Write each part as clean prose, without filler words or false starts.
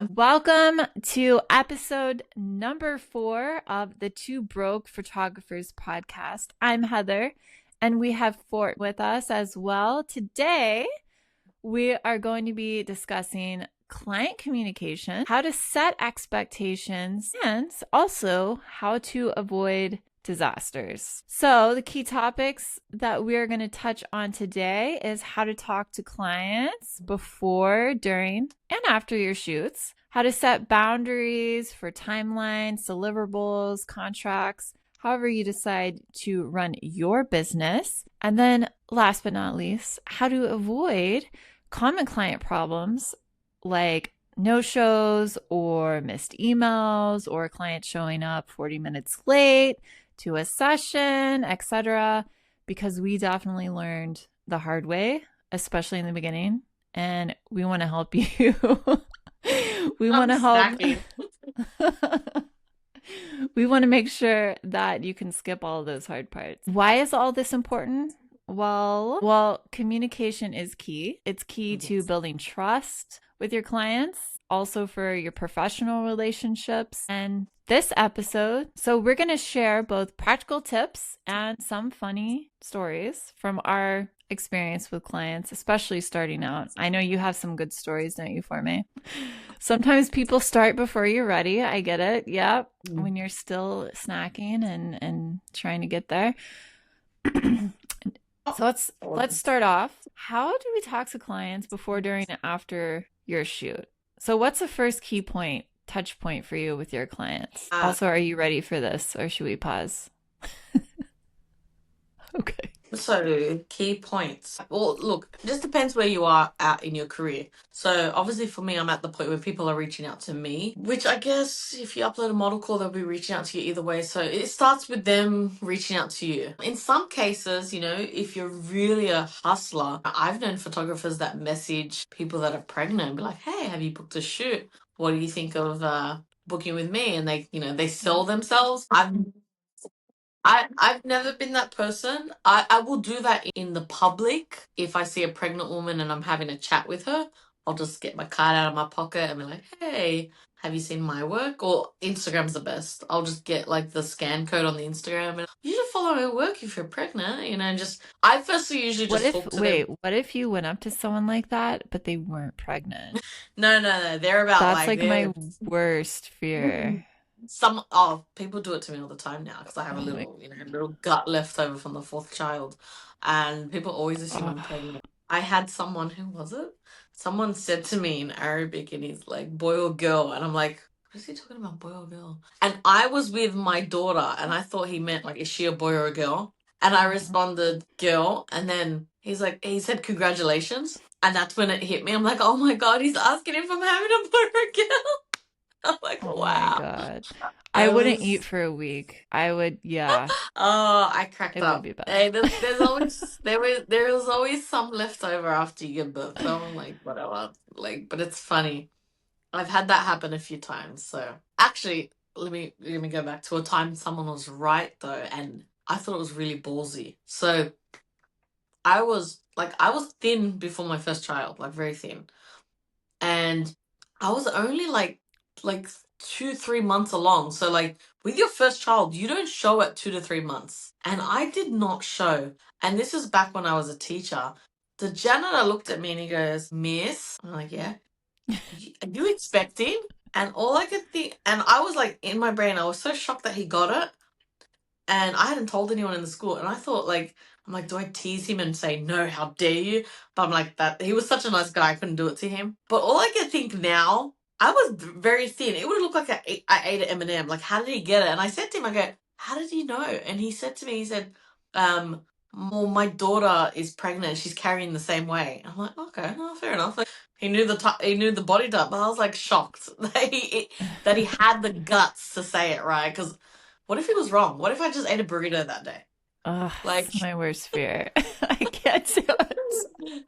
Welcome to episode number 4 of the Two Broke Photographers podcast. I'm Heather, and we have Fort with us as well. Today, we are going to be discussing client communication, how to set expectations, and also how to avoid disasters. So the key topics that we're going to touch on today is how to talk to clients before, during, and after your shoots, how to set boundaries for timelines, deliverables, contracts, however you decide to run your business. And then last but not least, how to avoid common client problems like no-shows or missed emails or clients showing up 40 minutes late to a session, etc. Because we definitely learned the hard way, especially in the beginning, and we want to help you. We want to help. We want to make sure that you can skip all of those hard parts. Why is all this important? Well, communication is key. It's key to building trust with your clients, also for your professional relationships. And this episode, so we're going to share both practical tips and some funny stories from our experience with clients, especially starting out. I know you have some good stories, don't you, Fortme? Sometimes people start before you're ready. I get it. Yeah. When you're still snacking and trying to get there. So let's start off. How do we talk to clients before, during, and after your shoot? So what's the first key point, touch point for you with your clients? Also, are you ready for this, or should we pause? Okay. So, key points. Well, look, it just depends where you are at in your career. So, obviously, for me, I'm at the point where people are reaching out to me, which I guess if you upload a model call, they'll be reaching out to you either way. So, it starts with them reaching out to you. In some cases, if you're really a hustler, I've known photographers that message people that are pregnant and be like, hey, have you booked a shoot? What do you think of booking with me? And they sell themselves. I've never been that person. I will do that in the public. If I see a pregnant woman and I'm having a chat with her, I'll just get my card out of my pocket and be like, hey, have you seen my work? Or Instagram's the best. I'll just get like the scan code on the Instagram and you should follow my work if you're pregnant, and I firstly usually just talk to them. What if you went up to someone like that, but they weren't pregnant? No, they're about That's like like my worst fear. People do it to me all the time now because I have a Oh my, little gut left over from the fourth child, and people always assume I'm pregnant. I had someone, who was it? Someone said to me in Arabic, and he's like, boy or girl, and I'm like, what is he talking about, boy or girl? And I was with my daughter, and I thought he meant like, is she a boy or a girl? And I responded, girl, and then he said congratulations, and that's when it hit me. I'm like, oh my god, he's asking if I'm having a boy or a girl. I'm like, oh my wow. God. I wouldn't eat for a week. I would, yeah. Oh, I cracked It up. would be bad. Hey, there's always there was always some left over after you give birth. So I'm like, whatever. Like, but it's funny. I've had that happen a few times. So actually, let me go back to a time someone was right though, and I thought it was really ballsy. So I was thin before my first child, like very thin, and I was only like 2-3 months along. So like with your first child, you don't show at 2 to 3 months, and I did not show. And this is back when I was a teacher. The janitor looked at me and he goes, "Miss," I'm like, "Yeah, are you expecting?" And all I could think, and I was like, in my brain, I was so shocked that he got it, and I hadn't told anyone in the school. And I thought, like, I'm like, do I tease him and say, no, how dare you? But I'm like, that he was such a nice guy, I couldn't do it to him. But all I can think now, I was very thin. It would look like I ate an M&M. Like, how did he get it? And I said to him, I go, how did he know? And he said to me, well, my daughter is pregnant. She's carrying the same way. I'm like, okay, no, fair enough. Like, he knew the body type, but I was like shocked that he had the guts to say it right. Because what if he was wrong? What if I just ate a burrito that day? Oh, Like, it's my worst fear. I can't do it.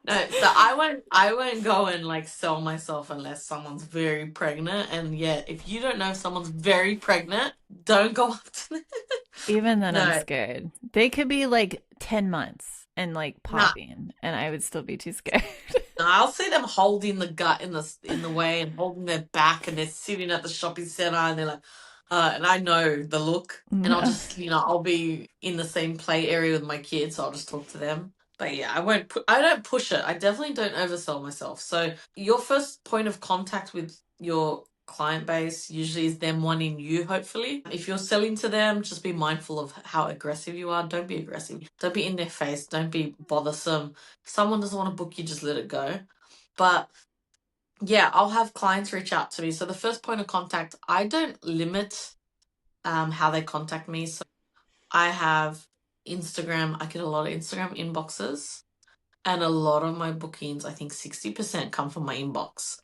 no, so I won't go and like sell myself unless someone's very pregnant. And yeah, if you don't know if someone's very pregnant, don't go up to them. Even then, I'm No, scared. They could be like 10 months and like nah. popping, and I would still be too scared. I'll see them holding the gut in the way and holding their back, and they're sitting at the shopping center, and they're like, and I know the look, and I'll just, I'll be in the same play area with my kids, so I'll just talk to them. But yeah, I don't push it. I definitely don't oversell myself. So your first point of contact with your client base usually is them wanting you, hopefully. If you're selling to them, just be mindful of how aggressive you are. Don't be aggressive. Don't be in their face. Don't be bothersome. If someone doesn't want to book you, just let it go. But yeah, I'll have clients reach out to me. So the first point of contact, I don't limit how they contact me. So I have Instagram. I get a lot of Instagram inboxes. And a lot of my bookings, I think 60% come from my inbox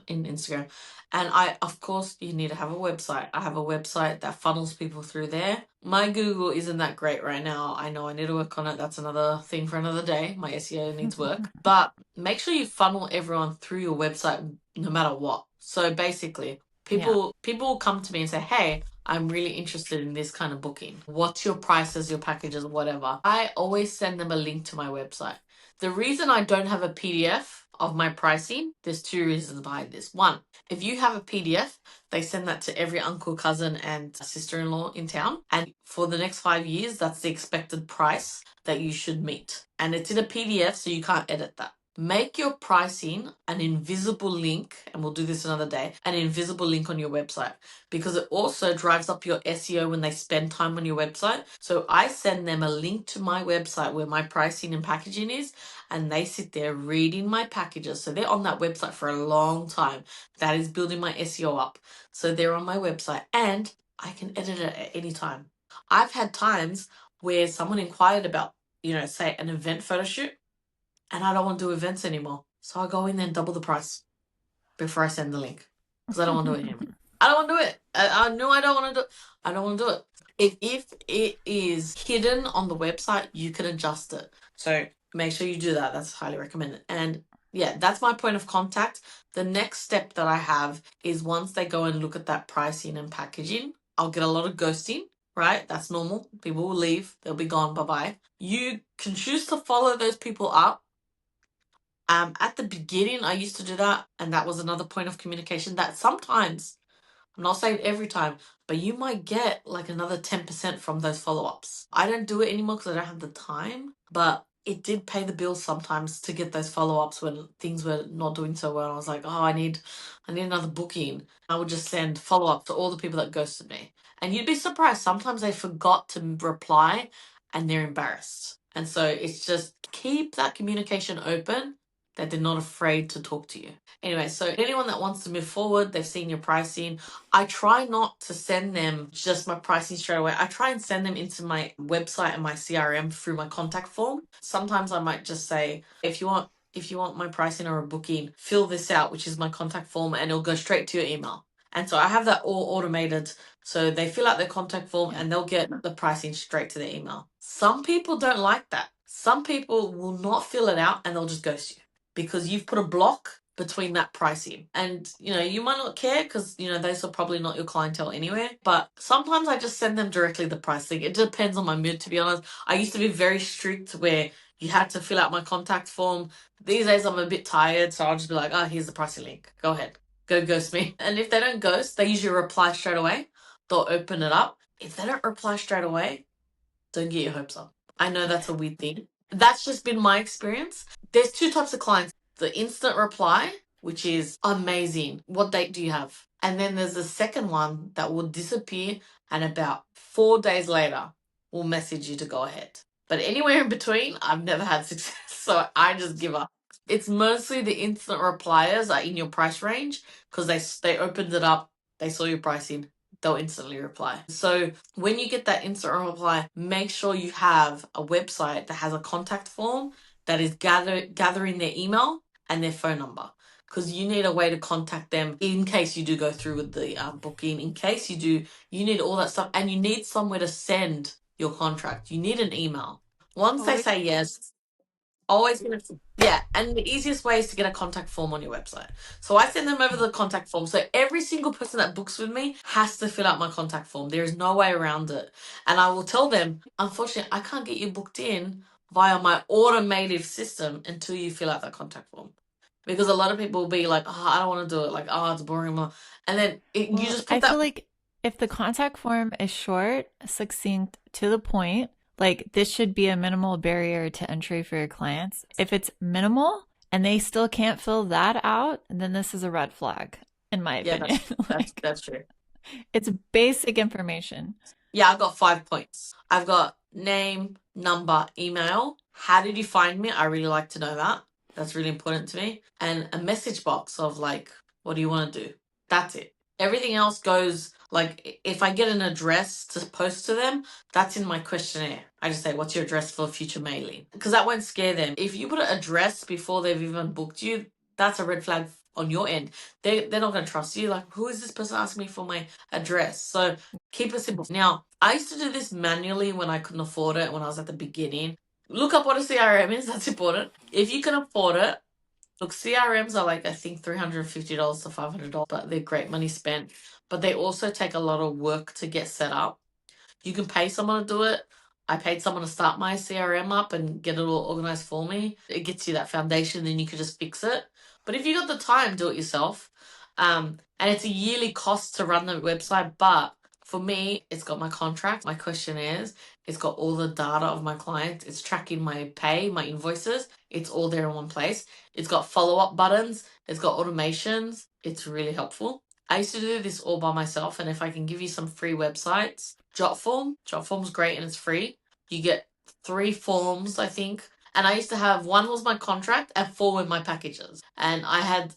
in Instagram. And of course, you need to have a website. I have a website that funnels people through there. My Google isn't that great right now. I know I need to work on it. That's another thing for another day. My SEO needs work. But make sure you funnel everyone through your website no matter what. So basically, people will come to me and say, hey, I'm really interested in this kind of booking. What's your prices, your packages, whatever. I always send them a link to my website. The reason I don't have a PDF of my pricing, there's two reasons behind this. One, if you have a PDF, they send that to every uncle, cousin, and sister-in-law in town. And for the next 5 years, that's the expected price that you should meet. And it's in a PDF, so you can't edit that. Make your pricing an invisible link, and we'll do this another day, an invisible link on your website, because it also drives up your SEO when they spend time on your website. So I send them a link to my website where my pricing and packaging is, and they sit there reading my packages. So they're on that website for a long time. That is building my SEO up. So they're on my website, and I can edit it at any time. I've had times where someone inquired about, say an event photo shoot, and I don't want to do events anymore. So I go in there and double the price before I send the link, because I don't want to do it anymore. I don't want to do it. I know I don't want to do it. I don't want to do it. If it is hidden on the website, you can adjust it. So make sure you do that. That's highly recommended. And yeah, that's my point of contact. The next step that I have is once they go and look at that pricing and packaging, I'll get a lot of ghosting, right? That's normal. People will leave. They'll be gone. Bye-bye. You can choose to follow those people up. At the beginning, I used to do that, and that was another point of communication that sometimes, I'm not saying every time, but you might get like another 10% from those follow-ups. I don't do it anymore because I don't have the time, but it did pay the bills sometimes to get those follow-ups when things were not doing so well. I was like, oh, I need another booking. I would just send follow-up to all the people that ghosted me. And you'd be surprised. Sometimes they forgot to reply and they're embarrassed. And so it's just keep that communication open, that they're not afraid to talk to you. Anyway, so anyone that wants to move forward, they've seen your pricing. I try not to send them just my pricing straight away. I try and send them into my website and my CRM through my contact form. Sometimes I might just say, if you want my pricing or a booking, fill this out, which is my contact form, and it'll go straight to your email. And so I have that all automated. So they fill out their contact form and they'll get the pricing straight to their email. Some people don't like that. Some people will not fill it out and they'll just ghost you, because you've put a block between that pricing. And, you might not care because, those are probably not your clientele anyway. But sometimes I just send them directly the pricing. It depends on my mood, to be honest. I used to be very strict where you had to fill out my contact form. These days I'm a bit tired, so I'll just be like, oh, here's the pricing link. Go ahead. Go ghost me. And if they don't ghost, they usually reply straight away. They'll open it up. If they don't reply straight away, don't get your hopes up. I know that's a weird thing. That's just been my experience. There's two types of clients. The instant reply, which is amazing. What date do you have? And then there's the second one that will disappear, and about 4 days later will message you to go ahead. But anywhere in between, I've never had success, so I just give up. It's mostly the instant repliers are in your price range because they opened it up, they saw your pricing, they'll instantly reply. So when you get that instant reply, make sure you have a website that has a contact form that is gathering their email and their phone number, because you need a way to contact them in case you do go through with the booking. In case you do, you need all that stuff, and you need somewhere to send your contract. You need an email. Once they say yes, always gonna, yeah, and the easiest way is to get a contact form on your website. So I send them over the contact form. So every single person that books with me has to fill out my contact form. There is no way around it. And I will tell them, unfortunately, I can't get you booked in via my automated system until you fill out that contact form. because a lot of people will be like, oh, I don't want to do it. Like, oh, it's boring. And then you Well, just I put feel that. like if the contact form is short, succinct, to the point, like this should be a minimal barrier to entry for your clients. If it's minimal and they still can't fill that out, then this is a red flag, in my Yeah, opinion. that's Like that's true. it's basic information. Yeah, I got 5 points. I've got name, number, email. How did you find me? I really like to know that. That's really important to me. And a message box of like, what do you want to do? That's it. Everything else goes like if I get an address to post to them, that's in my questionnaire. I just say, what's your address for future mailing? Because that won't scare them. If you put an address before they've even booked you, that's a red flag on your end. They're not going to trust you. Like, who is this person asking me for my address? So keep it simple. Now, I used to do this manually when I couldn't afford it when I was at the beginning. Look up what a CRM is, that's important. If you can afford it, look, CRMs are like, I think $350 to $500, but they're great money spent. But they also take a lot of work to get set up. You can pay someone to do it. I paid someone to start my CRM up and get it all organized for me. It gets you that foundation, then you can just fix it. But if you got the time, do it yourself. And it's a yearly cost to run the website. But for me, it's got my contract, my questionnaires, it's got all the data of my clients, it's tracking my pay, my invoices. It's all there in one place. It's got follow-up buttons, it's got automations. It's really helpful. I used to do this all by myself, and if I can give you some free websites, Jotform's great and it's free. You get 3 forms, I think. And I used to have 1 was my contract and 4 were my packages. And I had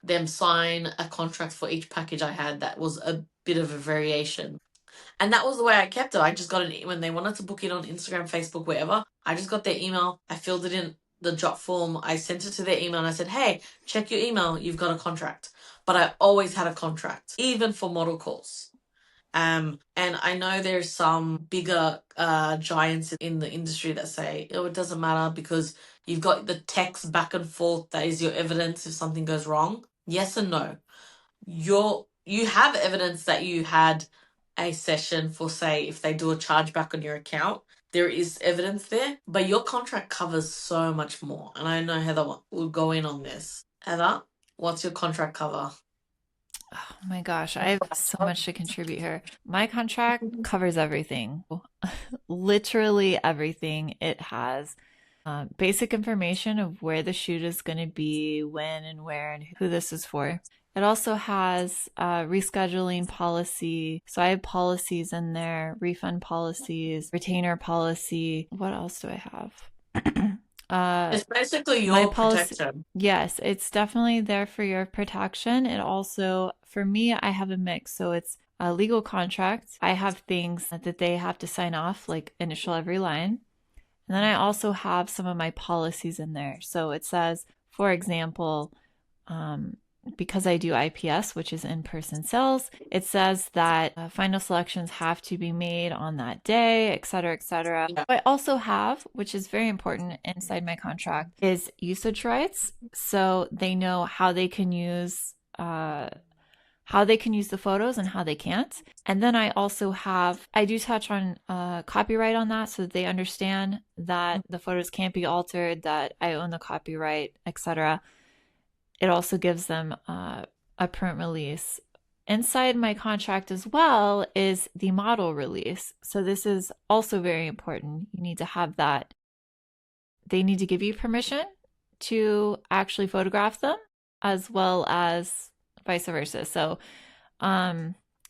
them sign a contract for each package I had that was a bit of a variation. And that was the way I kept it. I just got when they wanted to book it on Instagram, Facebook, wherever, I just got their email. I filled it in the Jot form. I sent it to their email and I said, hey, check your email. You've got a contract. But I always had a contract, even for model calls. And I know there's some bigger giants in the industry that say, oh, it doesn't matter because you've got the text back and forth that is your evidence if something goes wrong. Yes and no. You have evidence that you had a session for, say, if they do a chargeback on your account, there is evidence there, but your contract covers so much more. And I know Heather will go in on this. Heather, what's your contract cover? Oh my gosh, I have so much to contribute here. My contract covers everything, literally everything. It has basic information of where the shoot is going to be, when and where, and who this is for. It also has rescheduling policy. So I have policies in there, refund policies, retainer policy. What else do I have? It's basically My your policy, protection. yes, it's definitely there for your protection. It also, for me, I have a mix. So it's a legal contract. I have things that they have to sign off, like initial every line. And then I also have some of my policies in there. So it says, for example, um, because I do IPS, which is in-person sales, it says that final selections have to be made on that day, et cetera, et cetera. Yeah. I also have, which is very important inside my contract, is usage rights. So they know how they can use the photos and how they can't. And then I also have, I do touch on copyright on that so that they understand that the photos can't be altered, that I own the copyright, etc. It also gives them a print release. Inside my contract as well is the model release. So this is also very important. You need to have that. They need to give you permission to actually photograph them as well as vice versa. So,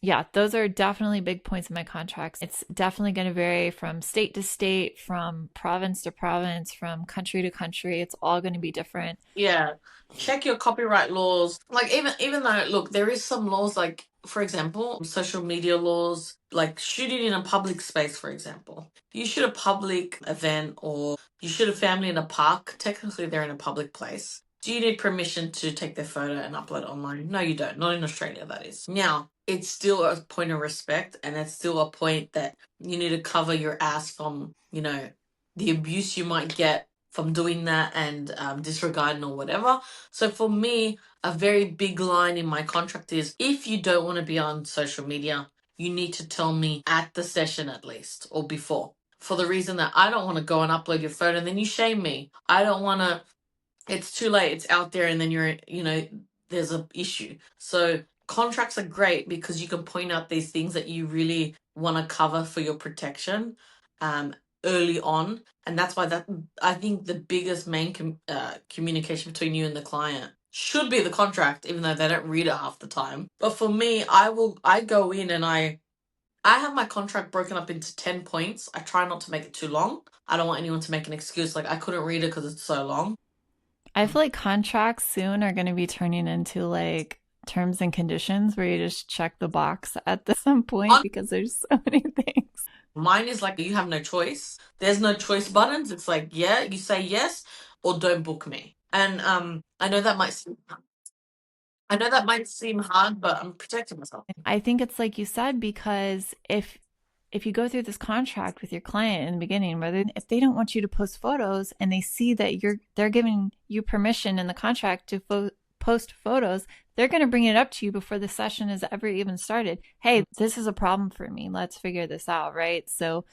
yeah, those are definitely big points in my contracts. It's definitely going to vary from state to state, from province to province, from country to country. It's all going to be different. Yeah. Check your copyright laws. Like even though look, there is some laws like for example, social media laws, like shooting in a public space, for example. You shoot a public event or you shoot a family in a park, technically they're in a public place. Do you need permission to take their photo and upload it online? No, you don't. Not in Australia, that is. Now, it's still a point of respect and it's still a point that you need to cover your ass from, the abuse you might get from doing that and disregarding or whatever. So for me, a very big line in my contract is if you don't want to be on social media, you need to tell me at the session at least or before. For the reason that I don't want to go and upload your photo and then you shame me. I don't want to it's too late, it's out there, and then there's an issue. So contracts are great because you can point out these things that you really want to cover for your protection um, early on. And that's why that I think the biggest main communication between you and the client should be the contract, even though they don't read it half the time. But for me, I go in and I have my contract broken up into 10 points. I try not to make it too long. I don't want anyone to make an excuse like I couldn't read it because it's so long. I feel like contracts soon are going to be turning into like terms and conditions where you just check the box at some point because there's so many things. Mine is like you have no choice. There's no choice buttons. It's like, yeah, you say yes or don't book me. And I know that might seem hard, but I'm protecting myself. I think it's like you said, because if you go through this contract with your client in the beginning, whether if they don't want you to post photos and they see that they're giving you permission in the contract to post photos, they're going to bring it up to you before the session has ever even started. Hey, this is a problem for me. Let's figure this out, right? So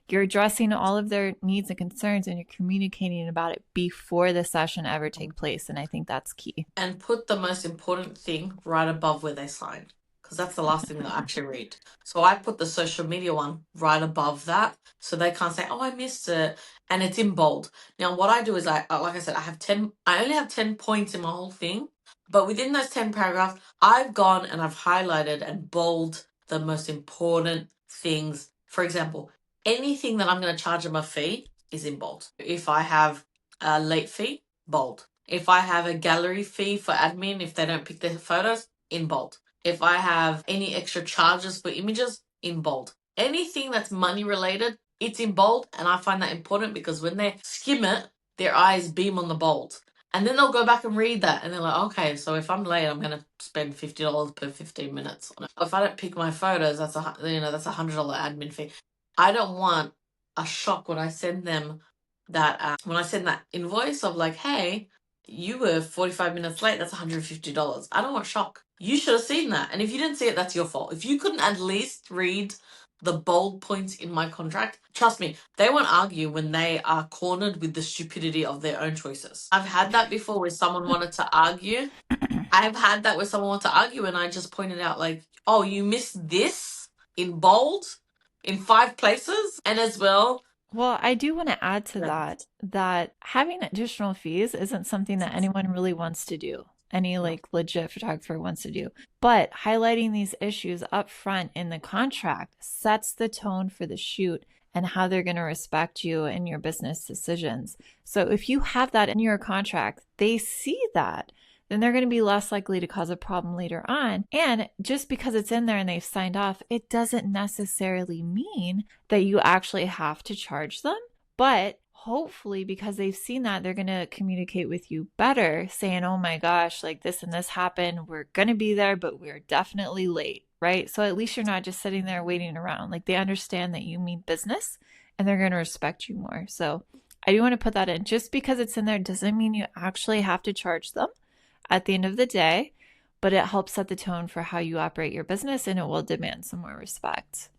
you're addressing all of their needs and concerns and you're communicating about it before the session ever take place. And I think that's key. And put the most important thing right above where they sign, because that's the last thing they'll actually read. So I put the social media one right above that so they can't say, oh, I missed it. And it's in bold. Now, what I do is like I said, I only have 10 points in my whole thing. But within those 10 paragraphs, I've gone and I've highlighted and bold the most important things. For example, anything that I'm going to charge them a fee is in bold. If I have a late fee, bold. If I have a gallery fee for admin, if they don't pick their photos, in bold. If I have any extra charges for images, in bold. Anything that's money related, it's in bold. And I find that important because when they skim it, their eyes beam on the bold. And then they'll go back and read that and they're like, okay, so if I'm late, I'm going to spend $50 per 15 minutes on it. If I don't pick my photos, that's that's $100 admin fee. I don't want a shock when I send them that invoice of like, hey, you were 45 minutes late, that's $150. I don't want shock. You should have seen that. And if you didn't see it, that's your fault. If you couldn't at least read the bold points in my contract, trust me, they won't argue when they are cornered with the stupidity of their own choices. I've had that before where someone wanted to argue. I've had that where someone wanted to argue and I just pointed out like, oh, you missed this in bold in 5 places. And as well, well, I do want to add to that having additional fees isn't something that anyone really wants to do. Any like legit photographer wants to do. But highlighting these issues up front in the contract sets the tone for the shoot and how they're going to respect you and your business decisions. So if you have that in your contract, they see that, then they're going to be less likely to cause a problem later on. And just because it's in there and they've signed off, it doesn't necessarily mean that you actually have to charge them. But hopefully, because they've seen that, they're going to communicate with you better, saying, oh my gosh, like this and this happened. We're going to be there, but we're definitely late, right? So at least you're not just sitting there waiting around. Like they understand that you mean business and they're going to respect you more. So I do want to put that in. Just because it's in there doesn't mean you actually have to charge them at the end of the day, but it helps set the tone for how you operate your business and it will demand some more respect.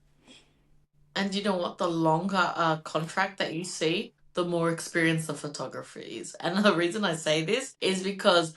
And you know what? The longer contract that you see, the more experienced the photographer is. And the reason I say this is because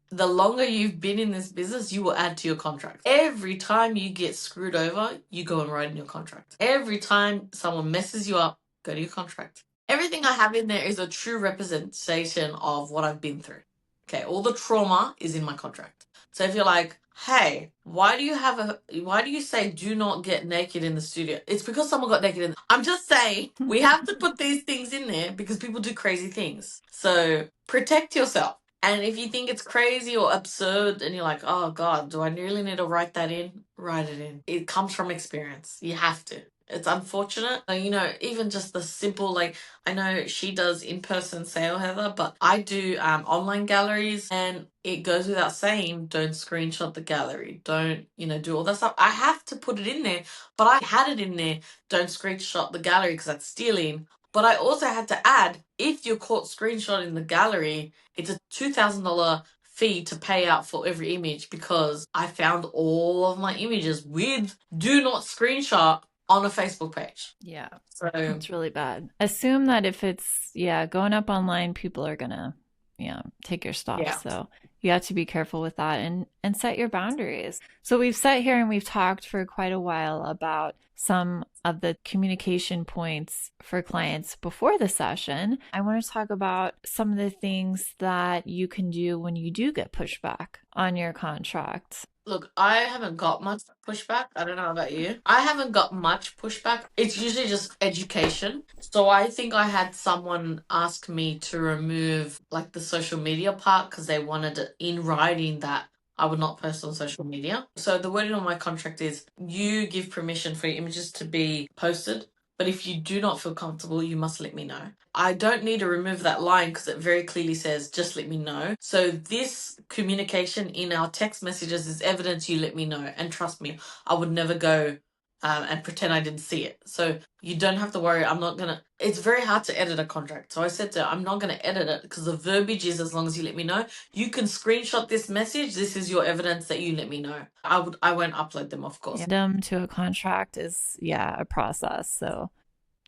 the longer you've been in this business, you will add to your contract. Every time you get screwed over, you go and write in your contract. Every time someone messes you up, go to your contract. Everything I have in there is a true representation of what I've been through. Okay, all the trauma is in my contract. So if you're like, hey, why do you say do not get naked in the studio? It's because someone got naked I'm just saying we have to put these things in there because people do crazy things. So protect yourself. And if you think it's crazy or absurd and you're like, oh God, do I really need to write that in? Write it in. It comes from experience. You have to. It's unfortunate. Even just the simple, like, I know she does in-person sale, Heather, but I do online galleries, and it goes without saying, don't screenshot the gallery. Don't, do all that stuff. I have to put it in there, but I had it in there, don't screenshot the gallery because that's stealing. But I also had to add, if you're caught screenshotting the gallery, it's a $2,000 fee to pay out for every image because I found all of my images with do not screenshot on a Facebook page. Yeah. So it's really bad. Assume that if it's, going up online, people are going to, take your stuff. Yeah. So you have to be careful with that and set your boundaries. So we've sat here and we've talked for quite a while about some of the communication points for clients before the session. I want to talk about some of the things that you can do when you do get pushback on your contract. Look, I haven't got much pushback. I don't know about you. I haven't got much pushback. It's usually just education. So I think I had someone ask me to remove like the social media part because they wanted it in writing that I would not post on social media. So the wording on my contract is you give permission for your images to be posted, but if you do not feel comfortable, you must let me know. I don't need to remove that line because it very clearly says, just let me know. So this communication in our text messages is evidence you let me know. And trust me, I would never go and pretend I didn't see it. So you don't have to worry. It's very hard to edit a contract. So I said to her, I'm not going to edit it because the verbiage is as long as you let me know. You can screenshot this message. This is your evidence that you let me know. I won't upload them, of course. Addendum to a contract is, a process. So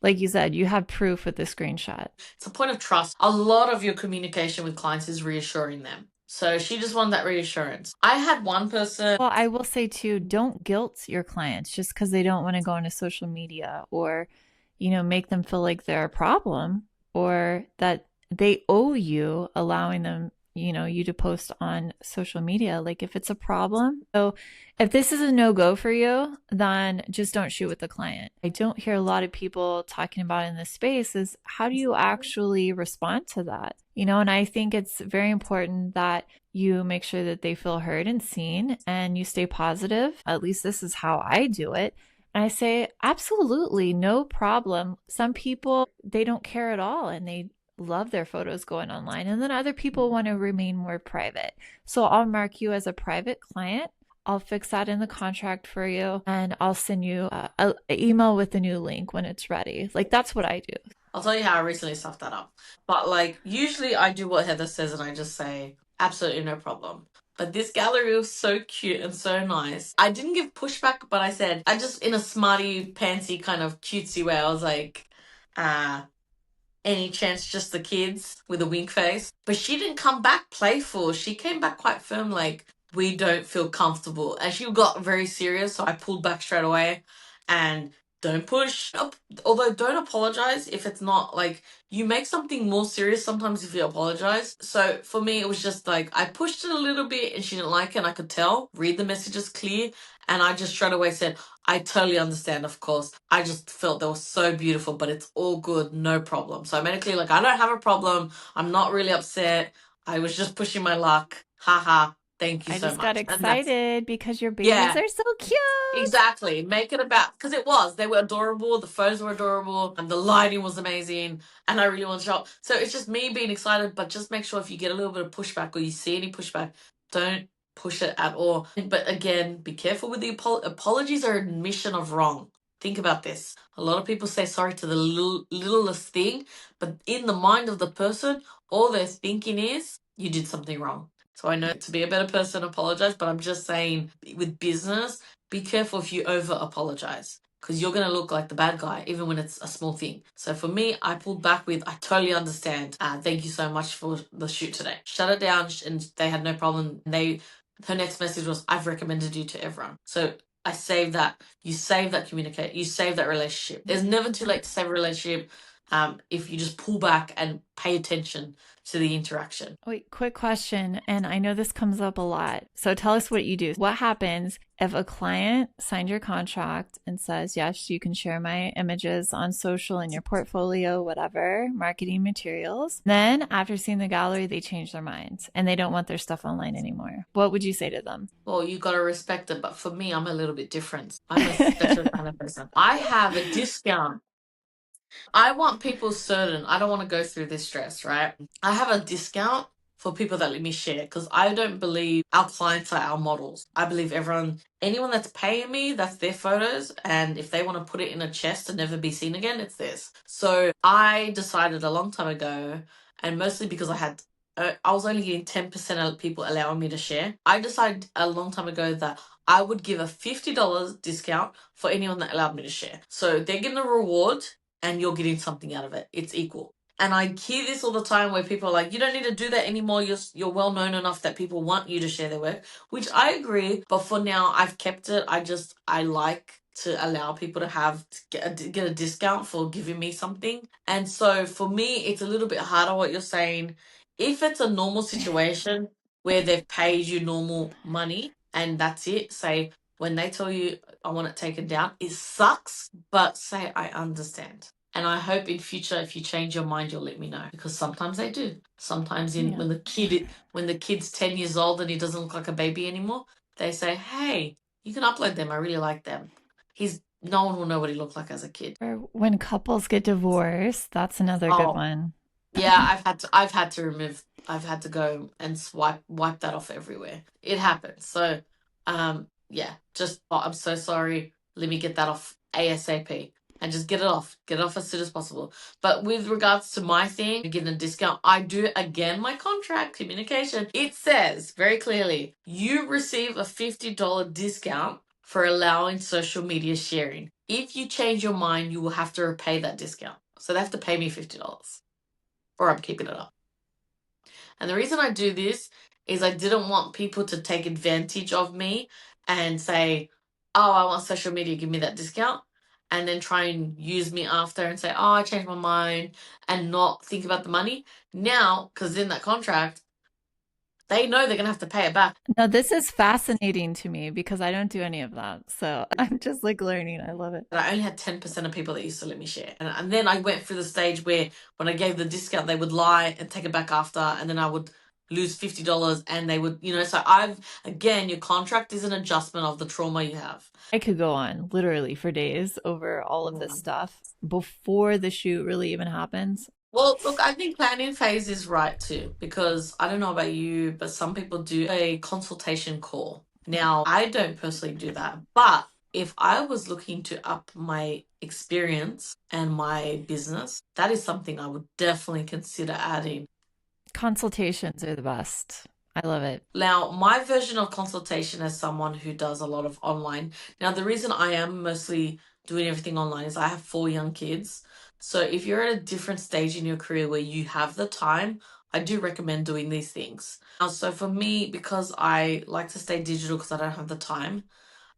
like you said, you have proof with the screenshot. It's a point of trust. A lot of your communication with clients is reassuring them. So she just wanted that reassurance. I had one person. Well, I will say too, don't guilt your clients just because they don't want to go into social media or, make them feel like they're a problem or that they owe you allowing them, you to post on social media. Like if it's a problem. So if this is a no-go for you, then just don't shoot with the client. I don't hear a lot of people talking about in this space is how do you actually respond to that? And I think it's very important that you make sure that they feel heard and seen and you stay positive. At least this is how I do it. And I say, absolutely, no problem. Some people, they don't care at all and they love their photos going online. And then other people want to remain more private. So I'll mark you as a private client. I'll fix that in the contract for you and I'll send you an email with the new link when it's ready. Like that's what I do. I'll tell you how I recently stuffed that up. But like usually I do what Heather says and I just say, absolutely no problem. But this gallery was so cute and so nice. I didn't give pushback, but I said, I just in a smarty pantsy kind of cutesy way, I was like, any chance just the kids with a wink face. But she didn't come back playful. She came back quite firm, like, we don't feel comfortable. And she got very serious, so I pulled back straight away. And don't push. Although don't apologize if it's not like you make something more serious sometimes if you apologize. So for me, it was just like I pushed it a little bit and she didn't like it and I could tell. Read the messages clear. And I just straight away said, I totally understand, of course. I just felt they were so beautiful, but it's all good, no problem. So I made it clear, like, I don't have a problem. I'm not really upset. I was just pushing my luck. Haha. Thank you so much. I just got excited because your babies are so cute. Exactly. Make it about, because they were adorable. The photos were adorable and the lighting was amazing. And I really want to shop. So it's just me being excited, but just make sure if you get a little bit of pushback or you see any pushback, don't push it at all. But again, be careful with the apologies are admission of wrong. Think about this. A lot of people say sorry to the littlest thing, but in the mind of the person, all they're thinking is you did something wrong. So I know to be a better person, apologize, but I'm just saying with business, be careful if you over apologize because you're going to look like the bad guy, even when it's a small thing. So for me, I pulled back with, I totally understand. Thank you so much for the shoot today. Shut it down and they had no problem. Her next message was, I've recommended you to everyone. So I saved that. You save that you save that relationship. There's never too late to save a relationship if you just pull back and pay attention to the interaction. Wait, quick question. And I know this comes up a lot. So tell us what you do. What happens if a client signed your contract and says, yes, you can share my images on social in your portfolio, whatever, marketing materials. Then after seeing the gallery, they change their minds and they don't want their stuff online anymore. What would you say to them? Well, you got to respect it. But for me, I'm a little bit different. I'm a special kind of person. I have a discount. I want people certain. I don't want to go through this stress, right? I have a discount for people that let me share because I don't believe our clients are our models. I believe anyone that's paying me, that's their photos. And if they want to put it in a chest and never be seen again, it's theirs. So I decided a long time ago, and mostly because I was only getting 10% of people allowing me to share. I decided a long time ago that I would give a $50 discount for anyone that allowed me to share. So they're getting a reward and you're getting something out of it. It's equal. And I hear this all the time where people are like, you don't need to do that anymore. You're well known enough that people want you to share their work, which I agree. But for now, I've kept it. I like to allow people to get a discount for giving me something. And so for me, it's a little bit harder what you're saying. If it's a normal situation where they've paid you normal money and that's it, say when they tell you I want it taken down, it sucks, but say I understand. And I hope in future, if you change your mind, you'll let me know, because sometimes they do. Sometimes Yeah. when the kid's 10 years old and he doesn't look like a baby anymore, they say, "Hey, you can upload them. I really like them." He's No one will know what he looked like as a kid. Or when couples get divorced, that's another good Oh, one. yeah, I've had to go and wipe that off everywhere. It happens. So, yeah, just I'm so sorry. Let me get that off ASAP and just get it off as soon as possible. But with regards to my thing, getting a discount, I do again my contract communication. It says very clearly you receive a $50 discount for allowing social media sharing. If you change your mind, you will have to repay that discount. So they have to pay me $50 or I'm keeping it up. And the reason I do this is I didn't want people to take advantage of me and say, "Oh, I want social media, give me that discount." And then try and use me after and say, "Oh, I changed my mind," and not think about the money. Now, because in that contract, they know they're going to have to pay it back. No, this is fascinating to me because I don't do any of that. So I'm just like learning. I love it. But I only had 10% of people that used to let me share. And then I went through the stage where when I gave the discount, they would lie and take it back after. And then I would lose $50 and they would, so again, your contract is an adjustment of the trauma you have. I could go on literally for days over all of this stuff before the shoot really even happens. Well, look, I think planning phase is right too, because I don't know about you, but some people do a consultation call. Now, I don't personally do that, but if I was looking to up my experience and my business, that is something I would definitely consider adding. Consultations are the best. I love it. Now, my version of consultation as someone who does a lot of online. Now, the reason I am mostly doing everything online is I have 4 young kids. So if you're at a different stage in your career where you have the time, I do recommend doing these things. So for me, because I like to stay digital because I don't have the time,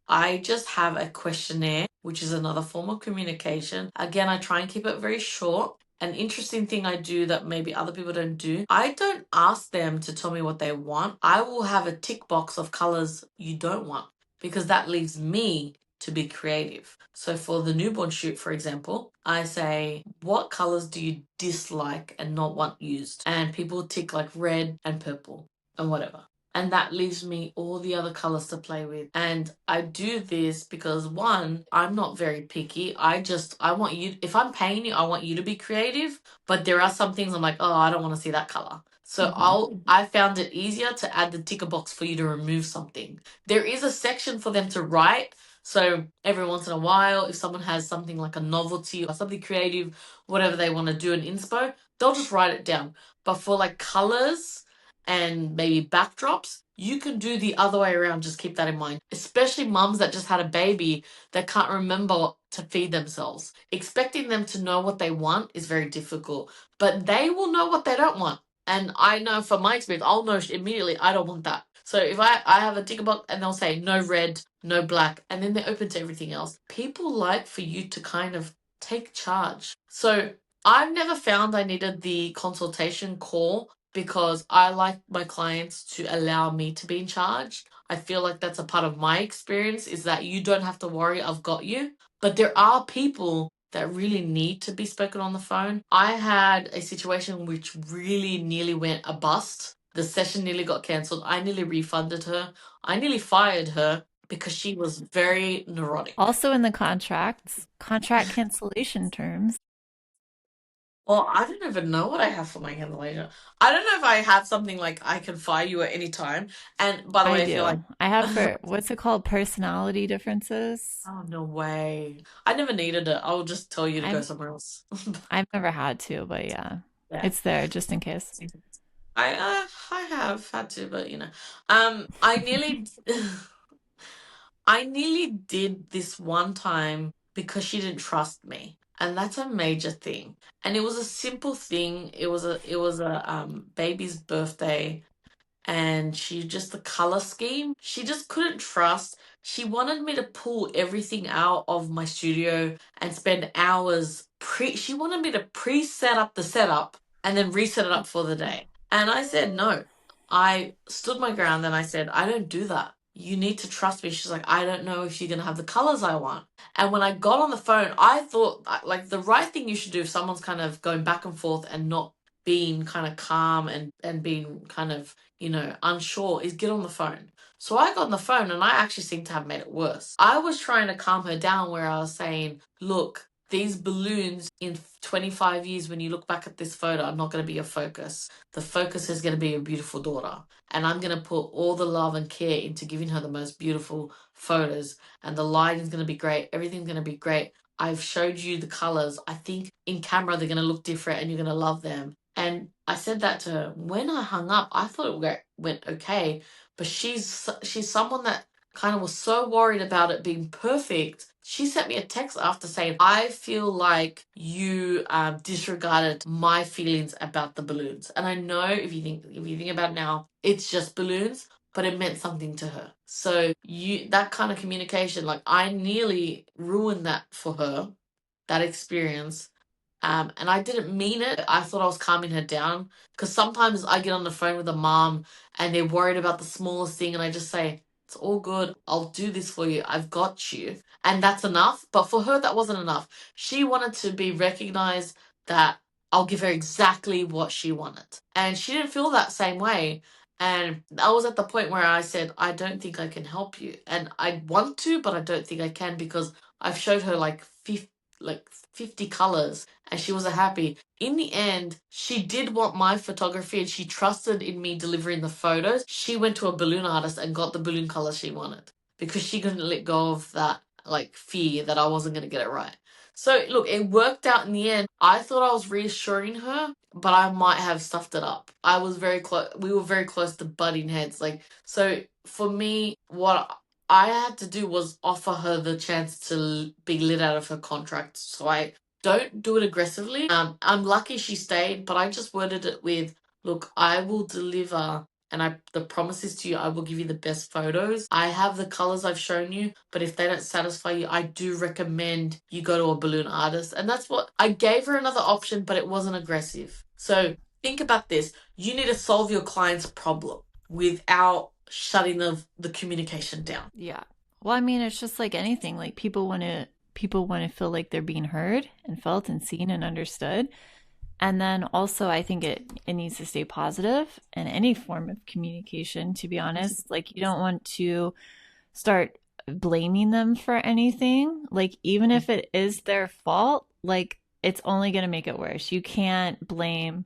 I just have a questionnaire, which is another form of communication. Again, I try and keep it very short. An interesting thing I do that maybe other people don't do, I don't ask them to tell me what they want. I will have a tick box of colors you don't want, because that leaves me to be creative. So for the newborn shoot, for example, I say, what colors do you dislike and not want used? And people tick like red and purple and whatever, and that leaves me all the other colors to play with. And I do this because, one, I'm not very picky. I want you, if I'm paying you, I want you to be creative, but there are some things I'm like, oh, I don't want to see that color. So I found it easier to add the ticker box for you to remove something. There is a section for them to write. So every once in a while, if someone has something like a novelty or something creative, whatever they want to do an inspo, they'll just write it down. But for like colors and maybe backdrops, you can do the other way around. Just keep that in mind. Especially mums that just had a baby that can't remember to feed themselves. Expecting them to know what they want is very difficult, but they will know what they don't want. And I know from my experience, I'll know immediately I don't want that. So if I have a ticker box and they'll say no red, no black, and then they're open to everything else, people like for you to kind of take charge. So I've never found I needed the consultation call because I like my clients to allow me to be in charge. I feel like that's a part of my experience, is that you don't have to worry, I've got you. But there are people that really need to be spoken on the phone. I had a situation which really nearly went a bust. The session nearly got cancelled. I nearly refunded her. I nearly fired her because she was very neurotic. Also in the contracts, contract cancellation terms. Well, I don't even know what I have for my cancellation. I don't know if I have something like I can fire you at any time. And by the I way, I feel like, do. I have for what's it called? Personality differences. oh, no way. I never needed it. I'll just tell you to go I've somewhere else. I've never had to, but yeah, Yeah. it's there just in case. I have had to, but I nearly I nearly did this one time because she didn't trust me. And that's a major thing. And it was a simple thing. It was a baby's birthday, and she just the color scheme, she just couldn't trust. She wanted me to pull everything out of my studio and spend hours she wanted me to pre-set up the setup and then reset it up for the day. And I said no. I stood my ground and I said, I don't do that. You need to trust me. She's like, I don't know if you're gonna have the colors I want. And when I got on the phone, I thought like the right thing you should do if someone's kind of going back and forth and not being kind of calm and being kind of, unsure, is get on the phone. So I got on the phone and I actually seemed to have made it worse. I was trying to calm her down where I was saying, look, these balloons in 25 years, when you look back at this photo, are not going to be your focus. The focus is going to be your beautiful daughter. And I'm going to put all the love and care into giving her the most beautiful photos. And the lighting's going to be great. Everything's going to be great. I've showed you the colors. I think in camera they're going to look different and you're going to love them. And I said that to her. When I hung up, I thought it went okay. But she's someone that kind of was so worried about it being perfect. She sent me a text after saying, I feel like you disregarded my feelings about the balloons. And I know if you think about it now, it's just balloons, but it meant something to her. So that kind of communication, like I nearly ruined that for her, that experience. And I didn't mean it. I thought I was calming her down, because sometimes I get on the phone with a mom and they're worried about the smallest thing, and I just say, it's all good. I'll do this for you. I've got you. And that's enough. But for her, that wasn't enough. She wanted to be recognized that I'll give her exactly what she wanted. And she didn't feel that same way. And I was at the point where I said, I don't think I can help you. And I want to, but I don't think I can, because I've showed her like 50 colors and she wasn't happy. In the end, she did want my photography and she trusted in me delivering the photos. She went to a balloon artist and got the balloon colors she wanted, because she couldn't let go of that like fear that I wasn't going to get it right. So look, it worked out in the end. I thought I was reassuring her, but I might have stuffed it up. I was very close. We were very close to butting heads. So for me, what I had to do was offer her the chance to be let out of her contract. So I don't do it aggressively. I'm lucky she stayed, but I just worded it with, look, I will deliver, and the promise is to you, I will give you the best photos. I have the colors I've shown you, but if they don't satisfy you, I do recommend you go to a balloon artist. And that's what I gave her, another option, but it wasn't aggressive. So think about this. You need to solve your client's problem without shutting the communication down. Yeah. Well, I mean, it's just like anything. Like people want to feel like they're being heard and felt and seen and understood. And then also I think it needs to stay positive in any form of communication, to be honest. Like you don't want to start blaming them for anything. Like even if it is their fault, like it's only going to make it worse. You can't blame.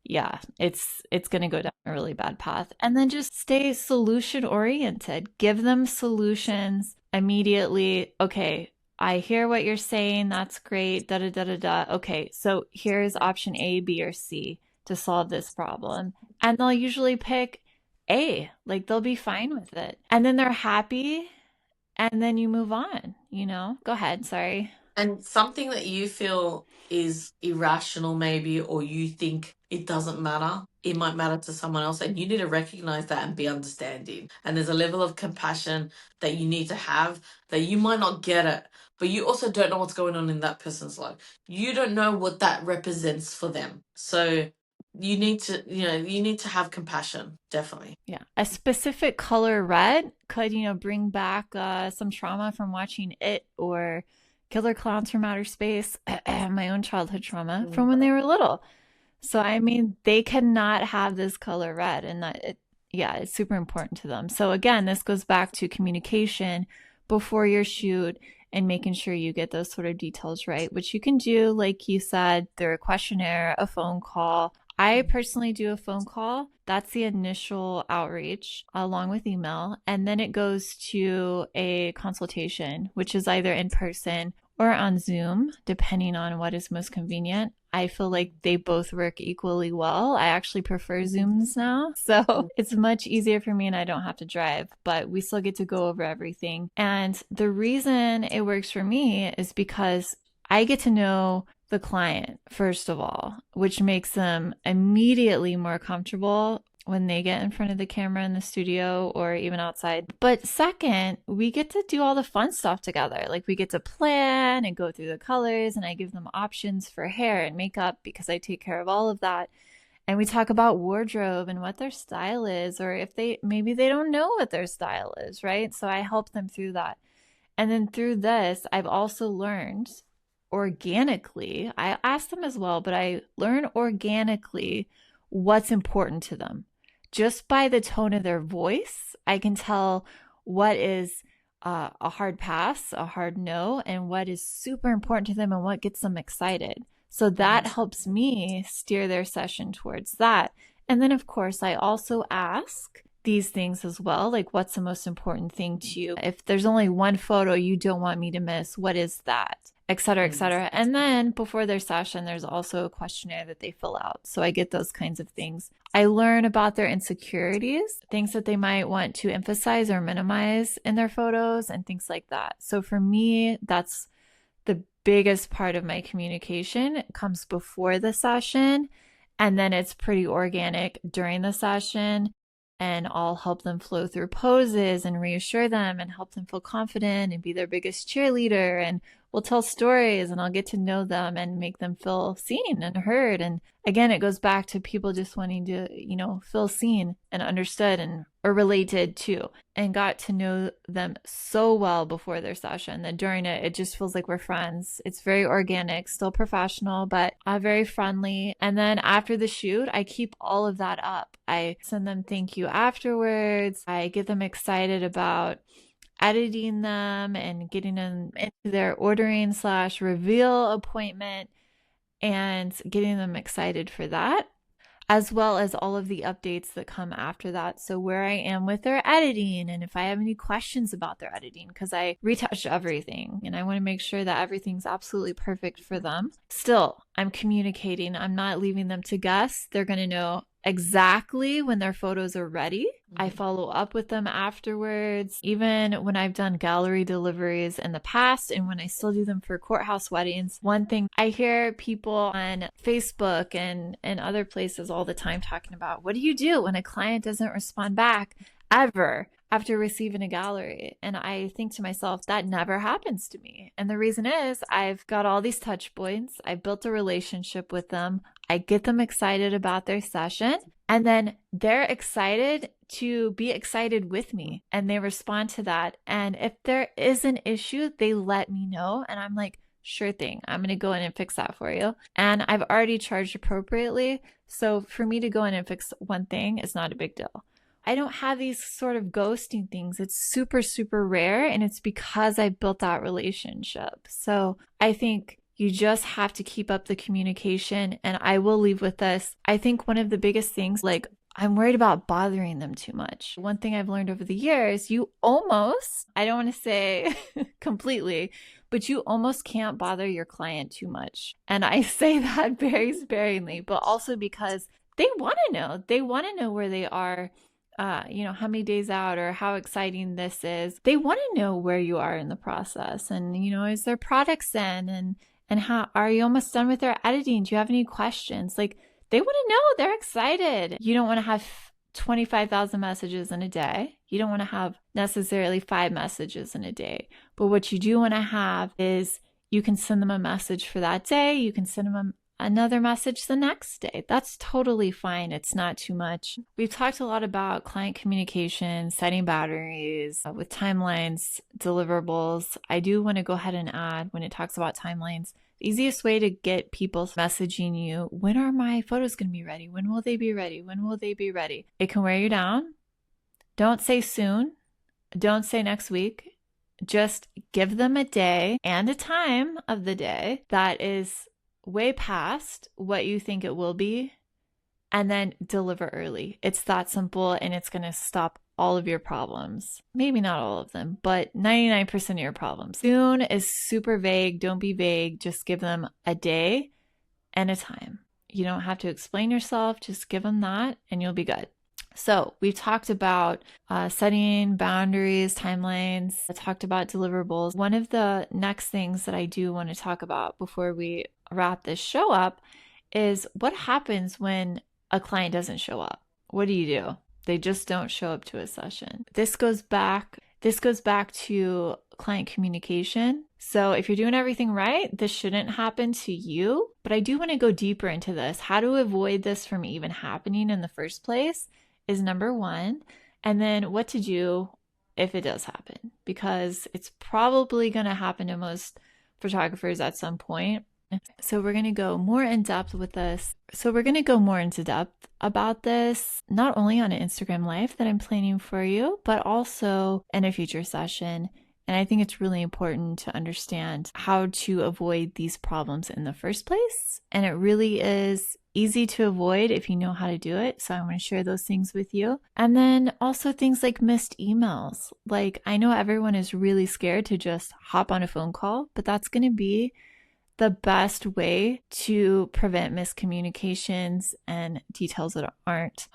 Yeah, it's going to go down a really bad path. And then just stay solution oriented. Give them solutions immediately. Okay, I hear what you're saying. That's great. Da da da da da. Okay, so here's option A, B, or C to solve this problem. And they'll usually pick A. Like they'll be fine with it. And then they're happy. And then you move on, Go ahead. Sorry. And something that you feel is irrational, maybe, or you think it doesn't matter, it might matter to someone else. And you need to recognize that and be understanding. And there's a level of compassion that you need to have, that you might not get it, but you also don't know what's going on in that person's life. You don't know what that represents for them. So you need to have compassion, definitely. Yeah. A specific color red could, bring back some trauma from watching it, or Killer Clowns from Outer Space, my own childhood trauma from when they were little. So, I mean, they cannot have this color red, and it's super important to them. So again, this goes back to communication before your shoot and making sure you get those sort of details right, which you can do, like you said, through a questionnaire, a phone call. I personally do a phone call. That's the initial outreach along with email. And then it goes to a consultation, which is either in person or on Zoom, depending on what is most convenient. I feel like they both work equally well. I actually prefer Zooms now. So it's much easier for me and I don't have to drive, but we still get to go over everything. And the reason it works for me is because I get to know the client, first of all, which makes them immediately more comfortable when they get in front of the camera in the studio or even outside. But second, we get to do all the fun stuff together. Like we get to plan and go through the colors, and I give them options for hair and makeup because I take care of all of that. And we talk about wardrobe and what their style is, or if maybe they don't know what their style is, right? So I help them through that. And then through this, I've also learned organically, I ask them as well, but I learn organically what's important to them. Just by the tone of their voice, I can tell what is a hard pass, a hard no, and what is super important to them and what gets them excited. So that helps me steer their session towards that. And then, of course, I also ask these things as well, like what's the most important thing to you? If there's only one photo you don't want me to miss, what is that? Et cetera, et cetera. And then before their session, there's also a questionnaire that they fill out. So I get those kinds of things. I learn about their insecurities, things that they might want to emphasize or minimize in their photos and things like that. So for me, that's the biggest part of my communication. It comes before the session, and then it's pretty organic during the session. And I'll help them flow through poses and reassure them and help them feel confident and be their biggest cheerleader. And we'll tell stories, and I'll get to know them and make them feel seen and heard. And again, it goes back to people just wanting to, feel seen and understood and or related to, and got to know them so well before their session that during it, it just feels like we're friends. It's very organic, still professional, but very friendly. And then after the shoot, I keep all of that up. I send them thank you afterwards. I get them excited about editing them and getting them into their ordering/reveal appointment and getting them excited for that, as well as all of the updates that come after that. So where I am with their editing, and if I have any questions about their editing, because I retouch everything and I want to make sure that everything's absolutely perfect for them. Still, I'm communicating. I'm not leaving them to guess. They're going to know exactly when their photos are ready. I follow up with them afterwards, even when I've done gallery deliveries in the past and when I still do them for courthouse weddings. One thing I hear people on Facebook and other places all the time talking about, what do you do when a client doesn't respond back ever after receiving a gallery? And I think to myself, that never happens to me. And the reason is I've got all these touch points. I built a relationship with them. I get them excited about their session, and then they're excited to be excited with me, and they respond to that. And if there is an issue, they let me know, and I'm like, sure thing, I'm going to go in and fix that for you. And I've already charged appropriately. So for me to go in and fix one thing is not a big deal. I don't have these sort of ghosting things. It's super, super rare. And it's because I built that relationship. So I think you just have to keep up the communication. And I will leave with this. I think one of the biggest things, like, I'm worried about bothering them too much. One thing I've learned over the years, you almost, I don't want to say completely, but you almost can't bother your client too much. And I say that very sparingly, but also because they want to know. They want to know where they are, how many days out or how exciting this is. They want to know where you are in the process. And, is there products in? And how are you almost done with their editing? Do you have any questions? Like, they want to know. They're excited. You don't want to have 25,000 messages in a day. You don't want to have necessarily 5 messages in a day. But what you do want to have is you can send them a message for that day. You can send them another message the next day. That's totally fine. It's not too much. We've talked a lot about client communication, setting boundaries with timelines, deliverables. I do want to go ahead and add, when it talks about timelines, the easiest way to get people messaging you, when are my photos going to be ready? When will they be ready? When will they be ready? It can wear you down. Don't say soon. Don't say next week. Just give them a day and a time of the day that is way past what you think it will be, and then deliver early. It's that simple, and it's going to stop all of your problems. Maybe not all of them, but 99% of your problems. Soon is super vague. Don't be vague. Just give them a day and a time. You don't have to explain yourself. Just give them that and you'll be good. So we've talked about setting boundaries, timelines. I talked about deliverables. One of the next things that I do want to talk about before we wrap this show up is what happens when a client doesn't show up. What do? They just don't show up to a session. This goes back to client communication. So if you're doing everything right, this shouldn't happen to you. But I do want to go deeper into this. How to avoid this from even happening in the first place is number one. And then what to do if it does happen, because it's probably going to happen to most photographers at some point. So we're going to go more in depth with this. So we're going to go more into depth about this, not only on an Instagram live that I'm planning for you, but also in a future session. And I think it's really important to understand how to avoid these problems in the first place. And it really is easy to avoid if you know how to do it. So I'm going to share those things with you. And then also things like missed emails. Like, I know everyone is really scared to just hop on a phone call, but that's going to be the best way to prevent miscommunications and details that aren't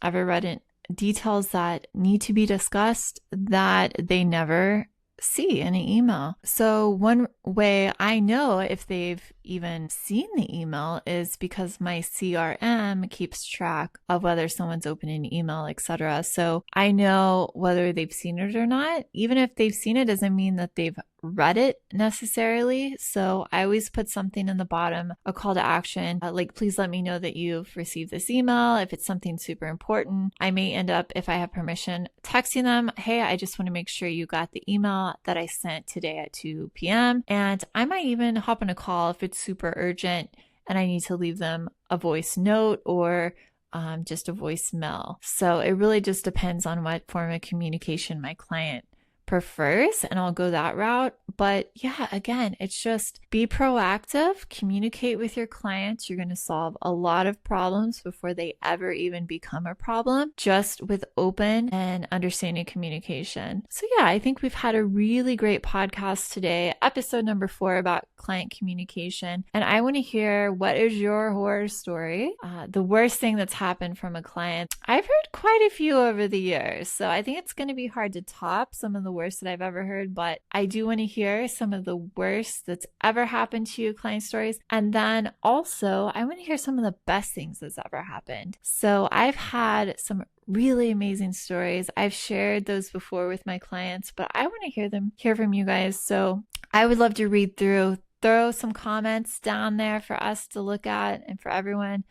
ever read in, details that need to be discussed that they never see in an email. So one way I know if they've even seen the email is because my CRM keeps track of whether someone's opened an email, etc. So I know whether they've seen it or not. Even if they've seen it doesn't mean that they've read it necessarily. So I always put something in the bottom, a call to action, like, please let me know that you've received this email. If it's something super important, I may end up, if I have permission, texting them, hey, I just want to make sure you got the email that I sent today at 2 p.m. And I might even hop on a call if it's super urgent and I need to leave them a voice note or just a voicemail. So it really just depends on what form of communication my client prefers, and I'll go that route. But yeah, again, it's just be proactive, communicate with your clients. You're going to solve a lot of problems before they ever even become a problem, just with open and understanding communication. So yeah, I think we've had a really great podcast today, episode number 4 about client communication. And I want to hear, what is your horror story? The worst thing that's happened from a client. I've heard quite a few over the years, so I think it's going to be hard to top some of the worst that I've ever heard, but I do want to hear some of the worst that's ever happened to you, client stories. And then also I want to hear some of the best things that's ever happened. So I've had some really amazing stories. I've shared those before with my clients, but I want to hear from you guys. So I would love to read through, throw some comments down there for us to look at and for everyone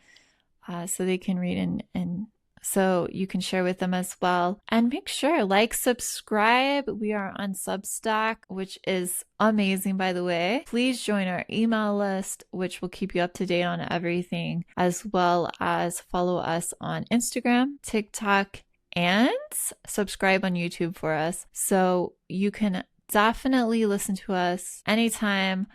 so they can read and so you can share with them as well. And make sure, like, subscribe. We are on Substack, which is amazing, by the way. Please join our email list, which will keep you up to date on everything, as well as follow us on Instagram, TikTok, and subscribe on YouTube for us. So you can definitely listen to us anytime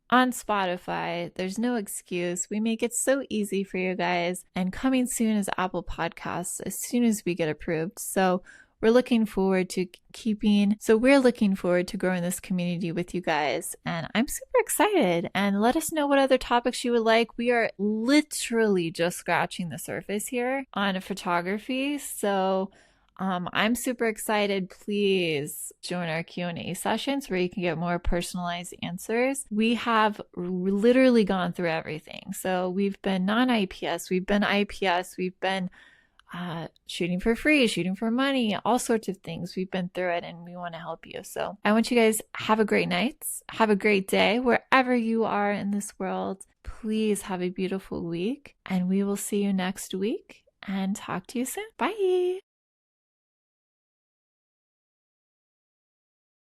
on Spotify. There's no excuse. We make it so easy for you guys. And coming soon is Apple Podcasts as soon as we get approved. So we're looking forward to growing this community with you guys. And I'm super excited. And let us know what other topics you would like. We are literally just scratching the surface here on photography. So I'm super excited. Please join our Q&A sessions where you can get more personalized answers. We have literally gone through everything. So we've been non-IPS, we've been IPS, we've been shooting for free, shooting for money, all sorts of things. We've been through it and we want to help you. So I want you guys have a great night, have a great day wherever you are in this world. Please have a beautiful week, and we will see you next week and talk to you soon. Bye.